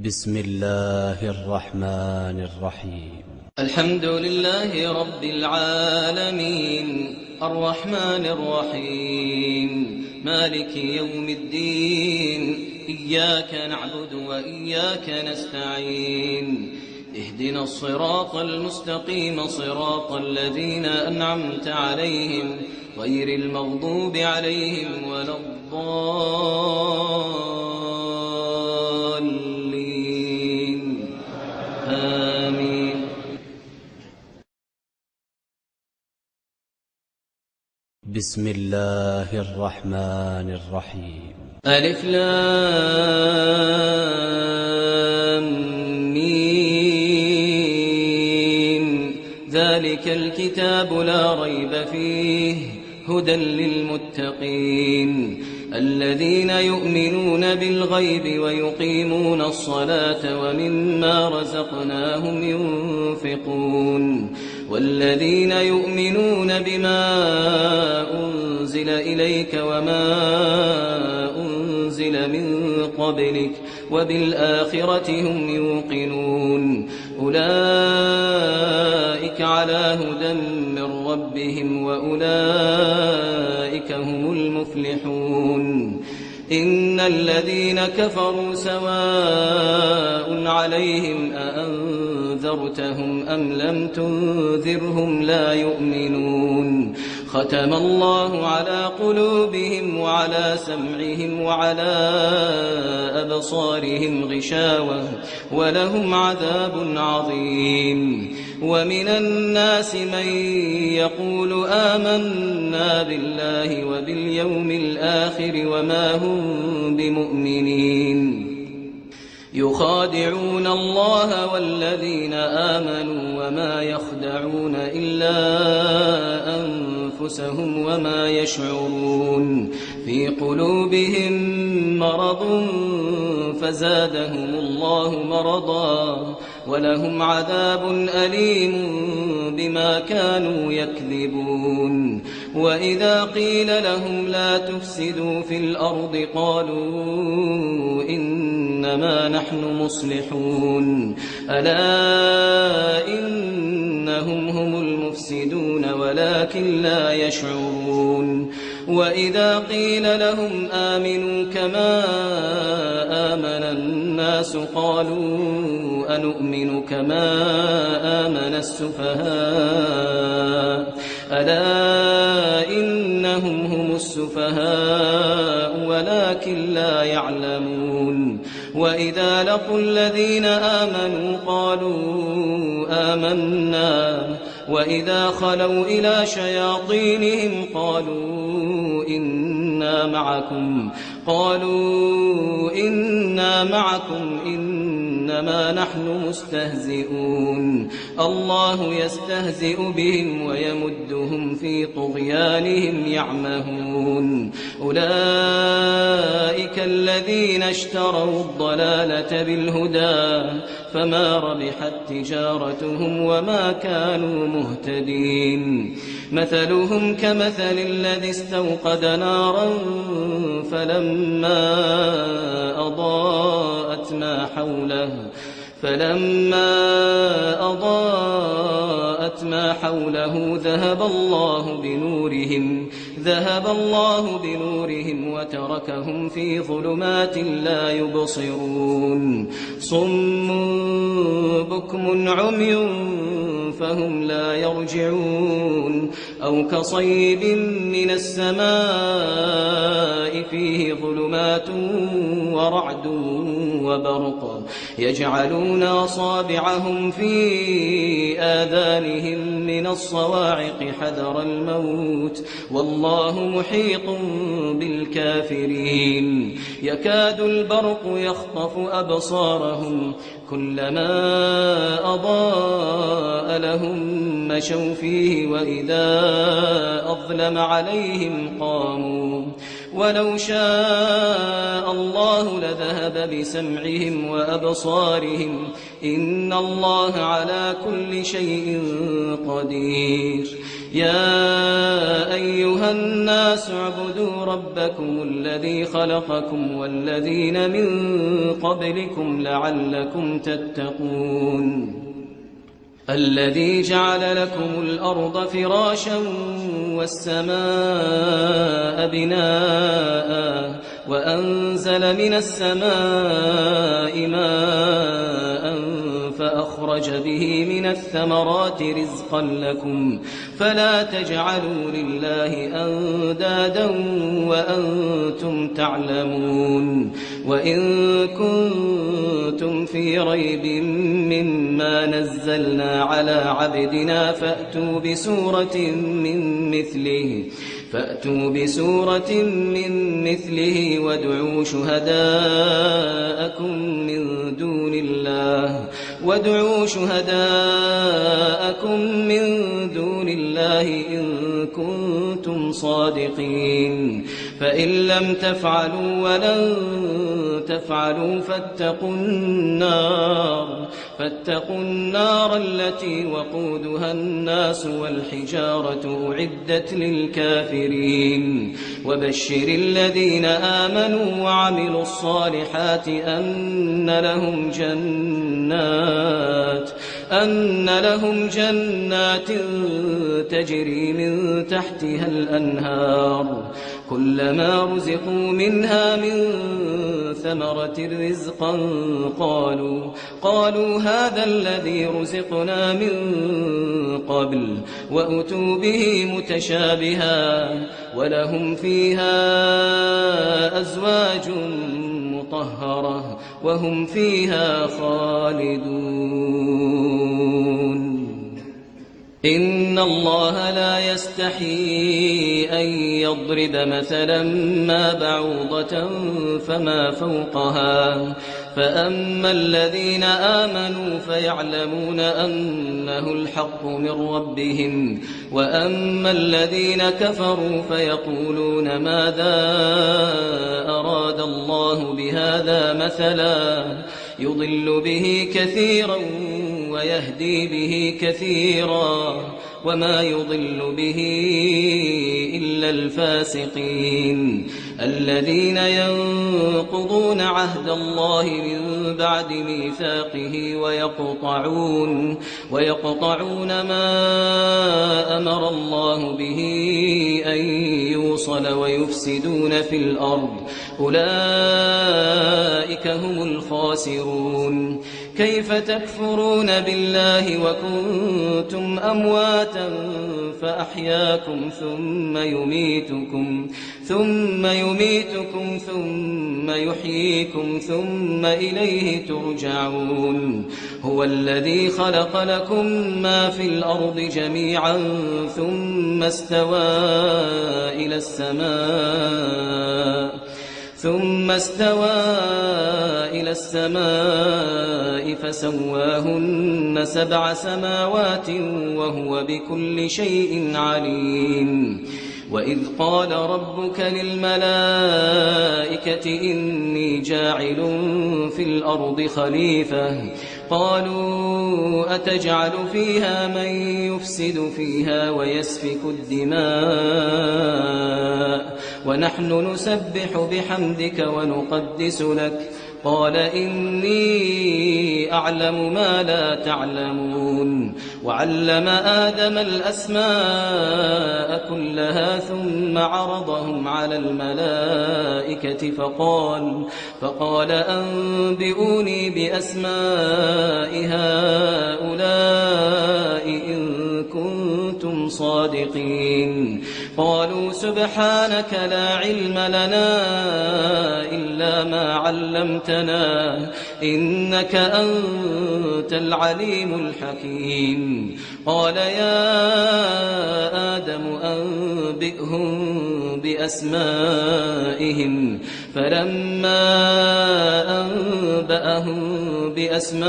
بسم الله الرحمن الرحيم. الحمد لله رب العالمين الرحمن الرحيم مالك يوم الدين إياك نعبد وإياك نستعين اهدنا الصراط المستقيم صراط الذين أنعمت عليهم غير المغضوب عليهم ولا الضالين آمين. بسم الله الرحمن الرحيم. ألف لام ميم ذلك الكتاب لا ريب فيه هدى للمتقين الذين يؤمنون بالغيب ويقيمون الصلاة ومما رزقناهم ينفقون والذين يؤمنون بما أنزل إليك وما أنزل من قبلك وبالآخرة هم يوقنون أولئك على هدى من ربهم وأولئك هم المفلحون. إن الذين كفروا سواء عليهم أأنذرتهم أم لم تنذرهم لا يؤمنون ختم الله على قلوبهم وعلى سمعهم وعلى أبصارهم غشاوة ولهم عذاب عظيم. ومن الناس من يقول آمنا بالله وباليوم الآخر وما هم بمؤمنين يخادعون الله والذين آمنوا وما يخدعون إلا أنفسهم وما يشعرون في قلوبهم مرض فزادهم الله مرضا ولهم عذاب أليم بما كانوا يكذبون. وإذا قيل لهم لا تفسدوا في الأرض قالوا إنما نحن مصلحون ألا إنهم هم المفسدون ولكن لا يشعرون. وإذا قيل لهم آمنوا كما آمن الناس قالوا أنؤمن كما آمن السفهاء ألا إنهم هم السفهاء ولكن لا يعلمون. وإذا لقوا الذين آمنوا قالوا آمنا وإذا خلوا إلى شياطينهم قالوا إنا معكم إنما نحن مستهزئون الله يستهزئ بهم ويمدهم في طغيانهم يعمهون. أولئك الذين اشتروا الضلالة بالهدى فما ربحت تجارتهم وما كانوا مهتدين. مثلهم كمثل الذي استوقد نارا فلما أضاءت ما حوله ذهب الله بنورهم وتركهم في ظلمات لا يبصرون صم بكم عمي فهم لا يرجعون. أو كصيب من السماء فيه ظلمات ورعد وبرق يجعلون أصابعهم في آذانهم من الصواعق حذر الموت والله محيط بالكافرين. يكاد البرق يخطف أبصارهم كلما أضاء لهم مشوا فيه وإذا أظلم عليهم ولو شاء الله لذهب بسمعهم وأبصارهم إن الله على كل شيء قدير يا أيها الناس اعبدوا ربكم الذي خلقكم والذين من قبلكم لعلكم تتقون الذي جعل لكم الأرض فراشا والسماء بناء وأنزل من السماء ماء فأخرج به من الثمرات رزقا لكم فلا تجعلوا لله أندادا وأنتم تعلمون وإن كنتم في ريب مما نزلنا على عبدنا فأتوا بسورة من مثله وادعوا شهداءكم من دون الله إن كنتم صادقين فإن لم تفعلوا ولن تفعلوا فاتقوا النار التي وقودها الناس والحجارة أعدت للكافرين وبشر الذين آمنوا وعملوا الصالحات أن لهم جنات تجري من تحتها الأنهار كلما رزقوا منها من ثمرة رزقا قالوا هذا الذي رزقنا من قبل وأتوا به متشابها ولهم فيها أزواج مطهرة وهم فيها خالدون إن الله لا يستحيي أن يضرب مثلا ما بعوضة فما فوقها فأما الذين آمنوا فيعلمون أنه الحق من ربهم وأما الذين كفروا فيقولون ماذا أراد الله بهذا مثلا يضل به كثيرا ويهدي به كثيرا وما يضل به إلا الفاسقين الذين ينقضون عهد الله من بعد ميثاقه ويقطعون ما أمر الله به أن يوصل ويفسدون في الأرض أولئك هم الخاسرون كيف تكفرون بالله وكنتم أمواتا فأحياكم ثم يميتكم ثم يحييكم ثم إليه ترجعون هو الذي خلق لكم ما في الأرض جميعا ثم استوى إلى السماء فسواهن 7 سماوات وهو بكل شيء عليم وإذ قال ربك للملائكة إني جاعل في الأرض خليفة قالوا أتجعل فيها من يفسد فيها ويسفك الدماء ونحن نسبح بحمدك ونقدس لك قال إني أعلم ما لا تعلمون وعلم آدم الأسماء كلها ثم عرضهم على الملائكة فقال أنبئوني بأسماء هؤلاء إن كنتم صادقين قالوا سبحانك لا علم لنا إلا ما علمتنا إنك أنت العليم الحكيم قال يا آدم أنبئهم بأسمائهم فلما أنبأهم بأسمائهم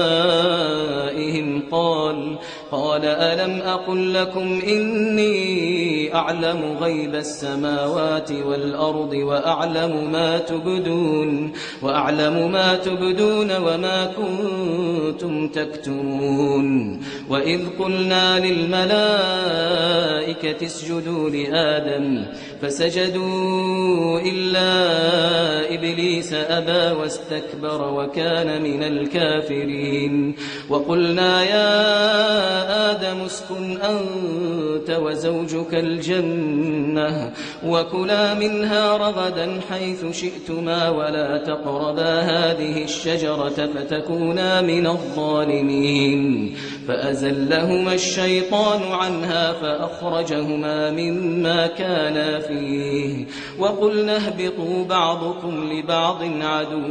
قال ألم أقل لكم إني أعلم غيب السماوات والأرض وأعلم ما تبدون وما كنتم تكتمون وإذ قلنا للملائكة اسجدوا لآدم فسجدوا إلا إبليس أبى واستكبر وكان من الكافرين وقلنا يا آدم اسكن أنت وزوجك الجنة وكلا منها رغدا حيث شئتما ولا تقربا هذه الشجرة فتكونا من الظالمين فأزلهما الشيطان عنها فأخرجهما مما كانا فيه وقلنا اهبطوا بعضكم لبعض عدو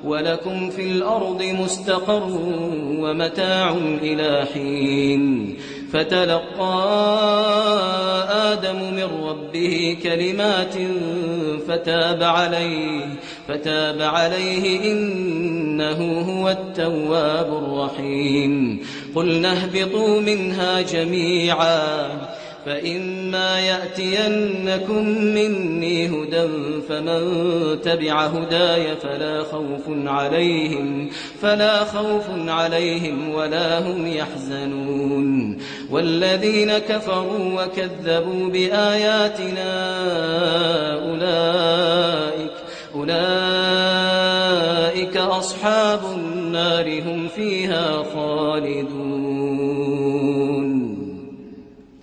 ولكم في الأرض مستقر ومتاع إلى حين فتلقى آدم من ربه كلمات فتاب عليه إنه هو التواب الرحيم قلنا اهبطوا منها جميعا فإما يأتينكم مني هدى فمن تبع هداي فلا خوف عليهم ولا هم يحزنون والذين كفروا وكذبوا بآياتنا أولئك أصحاب النار هم فيها خالدون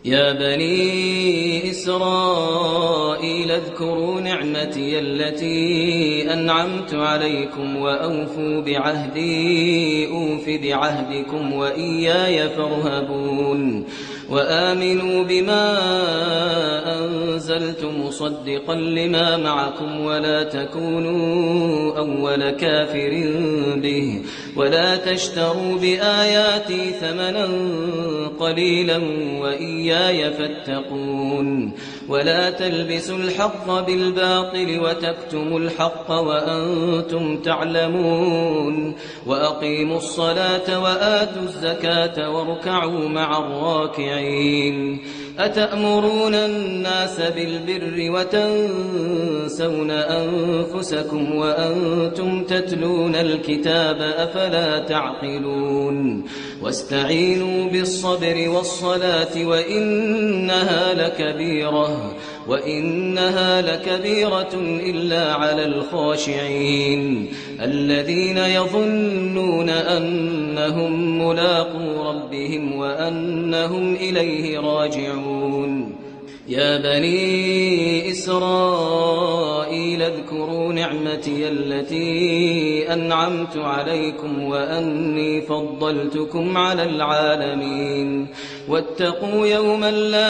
يا بني إسرائيل اذكروا نعمتي التي أنعمت عليكم وأوفوا بعهدي أوف بعهدكم وإياي فارهبون وآمنوا بما أنزلت مصدقا لما معكم ولا تكونوا أول كافر به ولا تشتروا بآياتي ثمنا قليلا وإياي فاتقون ولا تلبسوا الحق بالباطل وتكتموا الحق وأنتم تعلمون وأقيموا الصلاة وآتوا الزكاة واركعوا مع الراكعين أتأمرون الناس بالبر وتنسون أنفسكم وأنتم تتلون الكتاب أفلا تعقلون واستعينوا بالصبر والصلاة وإنها لكبيرة إلا على الخاشعين الذين يظنون أنهم ملاقو ربهم وأنهم إليه راجعون يا بني إسرائيل اذكروا نعمتي التي أنعمت عليكم وأني فضلتكم على العالمين واتقوا يوما لا